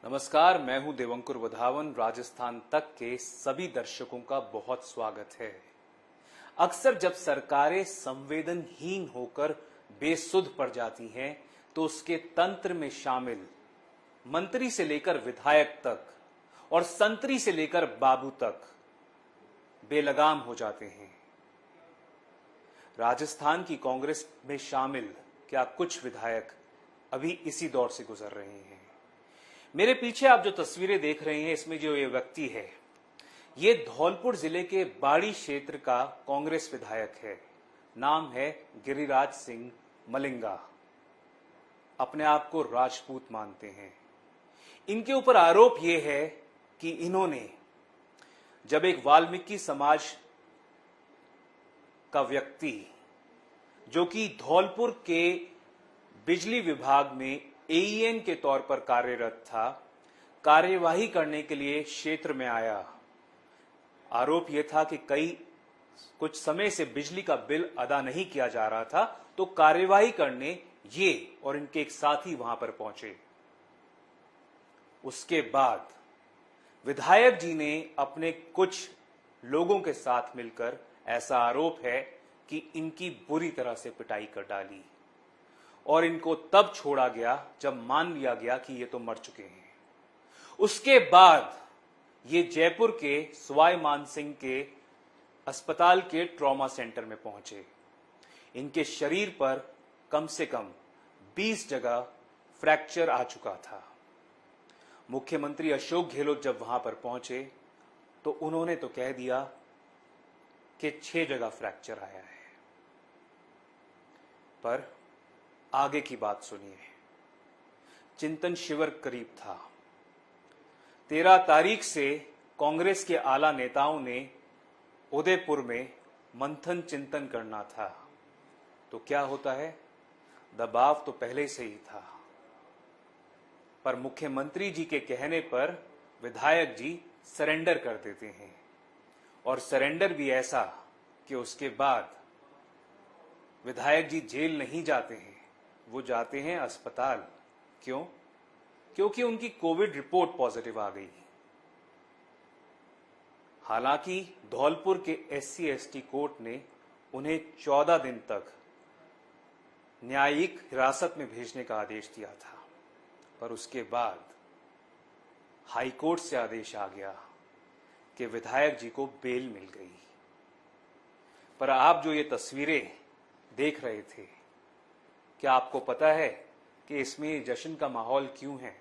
नमस्कार, मैं हूं देवंकुर वधावन। राजस्थान तक के सभी दर्शकों का बहुत स्वागत है। अक्सर जब सरकारें संवेदनहीन होकर बेसुध पड़ जाती हैं, तो उसके तंत्र में शामिल मंत्री से लेकर विधायक तक और संतरी से लेकर बाबू तक बेलगाम हो जाते हैं। राजस्थान की कांग्रेस में शामिल क्या कुछ विधायक अभी इसी दौर से गुजर रहे हैं। मेरे पीछे आप जो तस्वीरें देख रहे हैं, इसमें जो ये व्यक्ति है, ये धौलपुर जिले के बाड़ी क्षेत्र का कांग्रेस विधायक है। नाम है गिरिराज सिंह मलिंगा। अपने आप को राजपूत मानते हैं। इनके ऊपर आरोप ये है कि इन्होंने जब एक वाल्मीकि समाज का व्यक्ति जो कि धौलपुर के बिजली विभाग में एईएन के तौर पर कार्यरत था, कार्यवाही करने के लिए क्षेत्र में आया। आरोप यह था कि कुछ समय से बिजली का बिल अदा नहीं किया जा रहा था, तो कार्यवाही करने ये और इनके एक साथी वहां पर पहुंचे। उसके बाद विधायक जी ने अपने कुछ लोगों के साथ मिलकर, ऐसा आरोप है कि इनकी बुरी तरह से पिटाई कर डाली और इनको तब छोड़ा गया जब मान लिया गया कि ये तो मर चुके हैं। उसके बाद ये जयपुर के सवाई मानसिंह के अस्पताल के ट्रॉमा सेंटर में पहुंचे। इनके शरीर पर कम से कम 20 जगह फ्रैक्चर आ चुका था। मुख्यमंत्री अशोक गहलोत जब वहां पर पहुंचे तो उन्होंने तो कह दिया कि 6 जगह फ्रैक्चर आया है। पर आगे की बात सुनिए। चिंतन शिविर करीब था। 13 तारीख से कांग्रेस के आला नेताओं ने उदयपुर में मंथन चिंतन करना था। तो क्या होता है, दबाव तो पहले से ही था, पर मुख्यमंत्री जी के कहने पर विधायक जी सरेंडर कर देते हैं। और सरेंडर भी ऐसा कि उसके बाद विधायक जी जेल नहीं जाते हैं, वो जाते हैं अस्पताल। क्यों? क्योंकि उनकी कोविड रिपोर्ट पॉजिटिव आ गई। हालांकि धौलपुर के SC/ST कोर्ट ने उन्हें 14 दिन तक न्यायिक हिरासत में भेजने का आदेश दिया था, पर उसके बाद हाईकोर्ट से आदेश आ गया कि विधायक जी को बेल मिल गई। पर आप जो ये तस्वीरें देख रहे थे, क्या आपको पता है कि इसमें जश्न का माहौल क्यों है?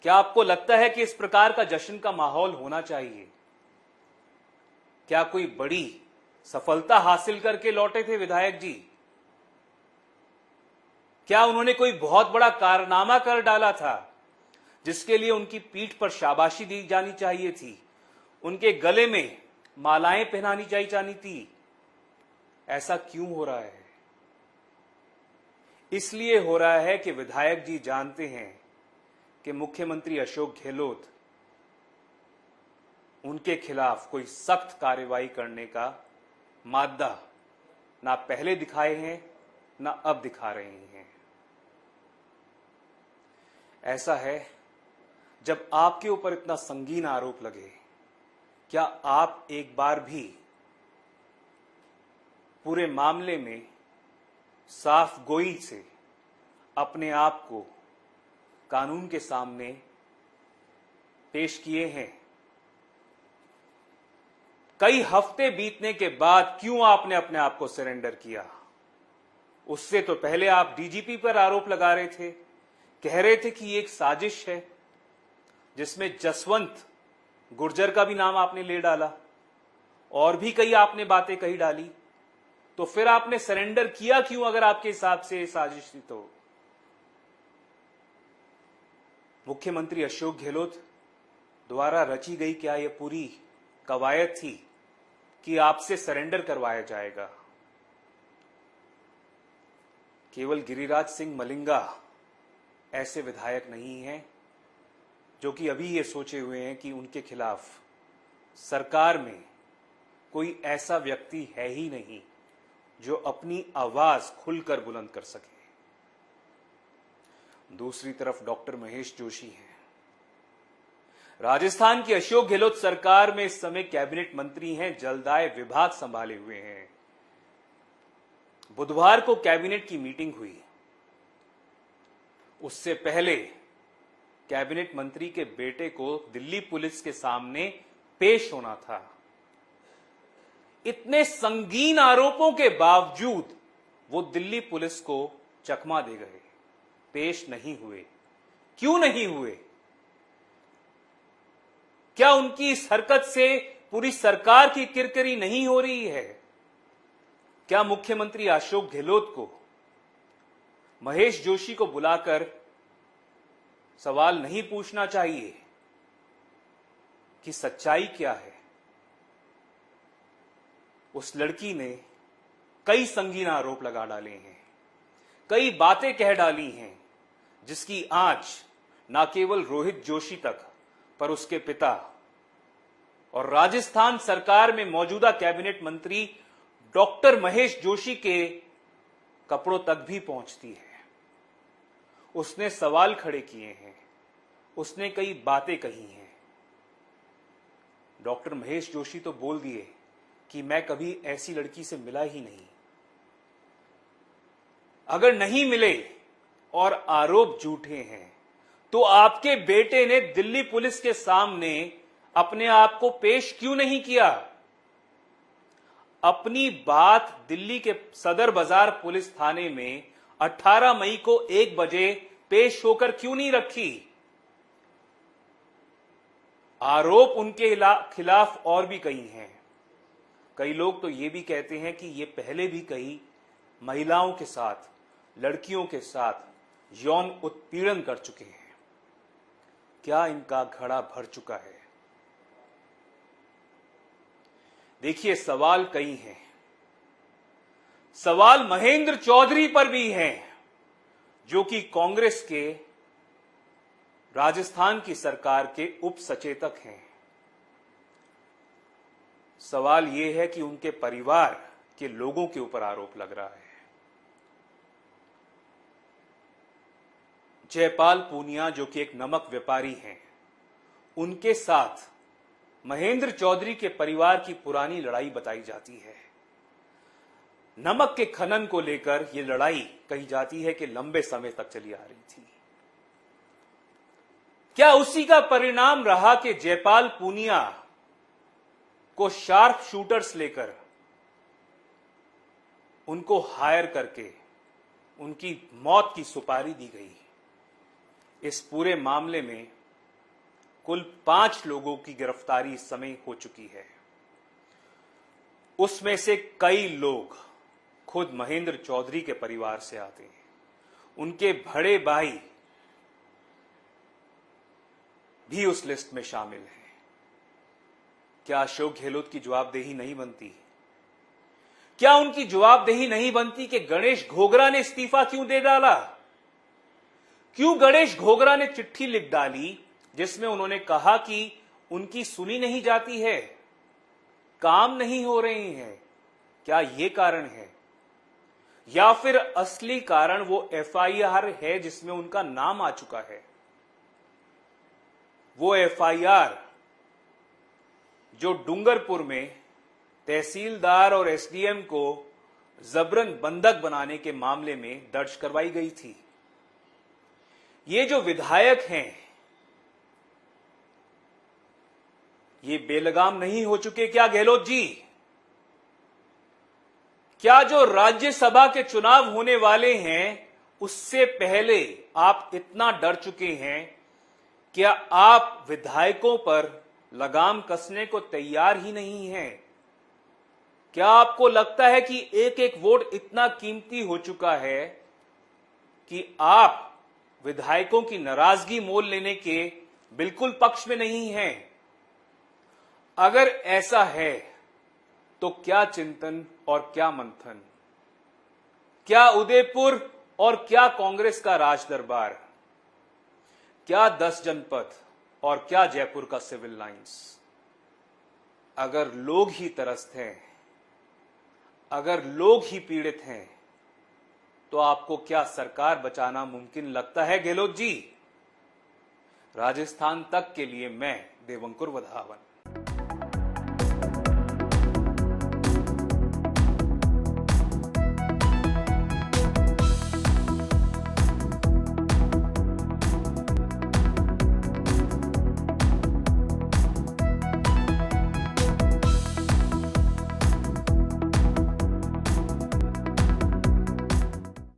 क्या आपको लगता है कि इस प्रकार का जश्न का माहौल होना चाहिए? क्या कोई बड़ी सफलता हासिल करके लौटे थे विधायक जी? क्या उन्होंने कोई बहुत बड़ा कारनामा कर डाला था जिसके लिए उनकी पीठ पर शाबाशी दी जानी चाहिए थी, उनके गले में मालाएं पहनानी जानी थी? ऐसा क्यों हो रहा है? इसलिए हो रहा है कि विधायक जी जानते हैं कि मुख्यमंत्री अशोक गहलोत उनके खिलाफ कोई सख्त कार्रवाई करने का मादा ना पहले दिखाए हैं, ना अब दिखा रहे हैं। ऐसा है, जब आपके ऊपर इतना संगीन आरोप लगे, क्या आप एक बार भी पूरे मामले में साफ गोई से अपने आप को कानून के सामने पेश किए हैं? कई हफ्ते बीतने के बाद क्यों आपने अपने आप को सरेंडर किया? उससे तो पहले आप डीजीपी पर आरोप लगा रहे थे, कह रहे थे कि ये एक साजिश है, जिसमें जसवंत गुर्जर का भी नाम आपने ले डाला और भी कई आपने बातें कही डाली। तो फिर आपने सरेंडर किया क्यों, अगर आपके हिसाब से साजिश थी तो? मुख्यमंत्री अशोक गहलोत द्वारा रची गई क्या यह पूरी कवायद थी कि आपसे सरेंडर करवाया जाएगा? केवल गिरिराज सिंह मलिंगा ऐसे विधायक नहीं हैं जो कि अभी ये सोचे हुए हैं कि उनके खिलाफ सरकार में कोई ऐसा व्यक्ति है ही नहीं जो अपनी आवाज खुलकर बुलंद कर सके। दूसरी तरफ डॉक्टर महेश जोशी हैं। राजस्थान की अशोक गहलोत सरकार में इस समय कैबिनेट मंत्री हैं, जलदाय विभाग संभाले हुए हैं। बुधवार को कैबिनेट की मीटिंग हुई। उससे पहले कैबिनेट मंत्री के बेटे को दिल्ली पुलिस के सामने पेश होना था। इतने संगीन आरोपों के बावजूद वो दिल्ली पुलिस को चकमा दे गए, पेश नहीं हुए। क्यों नहीं हुए? क्या उनकी इस हरकत से पूरी सरकार की किरकिरी नहीं हो रही है? क्या मुख्यमंत्री अशोक गहलोत को महेश जोशी को बुलाकर सवाल नहीं पूछना चाहिए कि सच्चाई क्या है? उस लड़की ने कई संगीन आरोप लगा डाले हैं, कई बातें कह डाली हैं, जिसकी आंच न केवल रोहित जोशी तक पर उसके पिता और राजस्थान सरकार में मौजूदा कैबिनेट मंत्री डॉक्टर महेश जोशी के कपड़ों तक भी पहुंचती है। उसने सवाल खड़े किए हैं, उसने कई बातें कही हैं। डॉक्टर महेश जोशी तो बोल दिए कि मैं कभी ऐसी लड़की से मिला ही नहीं। अगर नहीं मिले और आरोप झूठे हैं तो आपके बेटे ने दिल्ली पुलिस के सामने अपने आप को पेश क्यों नहीं किया? अपनी बात दिल्ली के सदर बाजार पुलिस थाने में 18 मई को 1 बजे पेश होकर क्यों नहीं रखी? आरोप उनके खिलाफ और भी कई हैं। कई लोग तो ये भी कहते हैं कि ये पहले भी कई महिलाओं के साथ, लड़कियों के साथ यौन उत्पीड़न कर चुके हैं। क्या इनका घड़ा भर चुका है? देखिए, सवाल कई हैं। सवाल महेंद्र चौधरी पर भी हैं, जो कि कांग्रेस के राजस्थान की सरकार के उप सचेतक हैं। सवाल यह है कि उनके परिवार के लोगों के ऊपर आरोप लग रहा है। जयपाल पूनिया, जो कि एक नमक व्यापारी हैं, उनके साथ महेंद्र चौधरी के परिवार की पुरानी लड़ाई बताई जाती है। नमक के खनन को लेकर यह लड़ाई कही जाती है कि लंबे समय तक चली आ रही थी। क्या उसी का परिणाम रहा कि जयपाल पूनिया को शार्प शूटर्स लेकर उनको हायर करके उनकी मौत की सुपारी दी गई? इस पूरे मामले में कुल 5 लोगों की गिरफ्तारी इस समय हो चुकी है। उसमें से कई लोग खुद महेंद्र चौधरी के परिवार से आते हैं। उनके बड़े भाई भी उस लिस्ट में शामिल हैं। क्या अशोक गहलोत की जवाबदेही नहीं बनती? क्या उनकी जवाबदेही नहीं बनती कि गणेश घोगरा ने इस्तीफा क्यों दे डाला? क्यों गणेश घोगरा ने चिट्ठी लिख डाली जिसमें उन्होंने कहा कि उनकी सुनी नहीं जाती है, काम नहीं हो रहे हैं? क्या यह कारण है? या फिर असली कारण वो एफआईआर है जिसमें उनका नाम आ चुका है? वो एफआईआर जो डूंगरपुर में तहसीलदार और एसडीएम को जबरन बंधक बनाने के मामले में दर्ज करवाई गई थी। ये जो विधायक हैं, ये बेलगाम नहीं हो चुके क्या गहलोत जी? क्या जो राज्यसभा के चुनाव होने वाले हैं उससे पहले आप इतना डर चुके हैं? क्या आप विधायकों पर लगाम कसने को तैयार ही नहीं हैं? क्या आपको लगता है कि एक एक वोट इतना कीमती हो चुका है कि आप विधायकों की नाराजगी मोल लेने के बिल्कुल पक्ष में नहीं हैं? अगर ऐसा है तो क्या चिंतन और क्या मंथन, क्या उदयपुर और क्या कांग्रेस का राज दरबार, क्या 10 जनपद और क्या जयपुर का सिविल लाइंस? अगर लोग ही त्रस्त हैं, अगर लोग ही पीड़ित हैं, तो आपको क्या सरकार बचाना मुमकिन लगता है गहलोत जी? राजस्थान तक के लिए मैं देवंकुर वधावन।